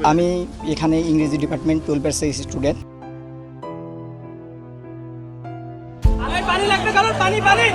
আমি এখানে ইংরেজি ডিপার্টমেন্ট 12 এর স্টুডেন্ট। পানি লাগবে কারণ পানি পানি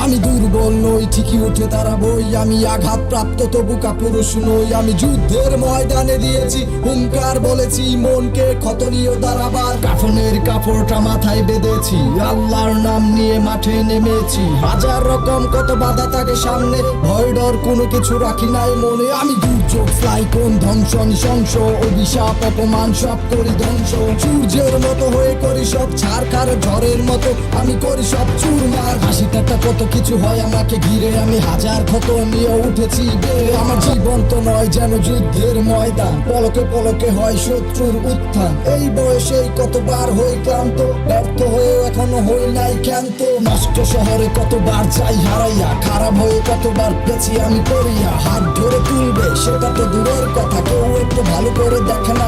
আমি দুর্বল নই, ঠিকই উঠে দাঁড়াবই। আমি আঘাতপ্রাপ্ত তবু কাপুরুষ নই। আমি যুদ্ধের ময়দানে দিয়েছি হুঙ্কার, বলেছি মনকে ক্ষত নিয়ে দাঁড়াবার। কাফনের কাপড়টা মাথায় বেঁধেছি, আল্লাহর নাম নিয়ে মাঠে নেমেছি। হাজার রকম কত বাধা থাকে সামনে, ভয় ডর কোনো কিছু রাখি নাই মনে। আমি দুর্যোগ ফ্লাইকোন ধ্বংস নৃশংস, অভিশাপ অপমান সব করি ধ্বংস। সূর্যের মতো হয়ে করি সব ছাড়খাড়, ঝড়ের মতো আমি করি সব চুরমার। হাসি ঠাট্টা কত কিছু হয় আমাকে ঘিরে, আমি হাজার ক্ষত নিয়ে উঠেছি বেড়ে। আমার জীবন তো নয় যেন যুদ্ধের ময়দান, পলকে পলকে হয় শত্রুর উত্থান। এই বয়সেই কতবার হই ক্লান্ত, ব্যর্থ হয়ে এখনো হই নাই ক্ষান্ত। নষ্ট শহরে কতবার চাই হারাইয়া, খারাপ হয়ে কতবার পেছি আমি করিয়া। হাত ধরে তুলবে সেটা তো দূরের কথা, কেউ একটু ভালো করে দেখে না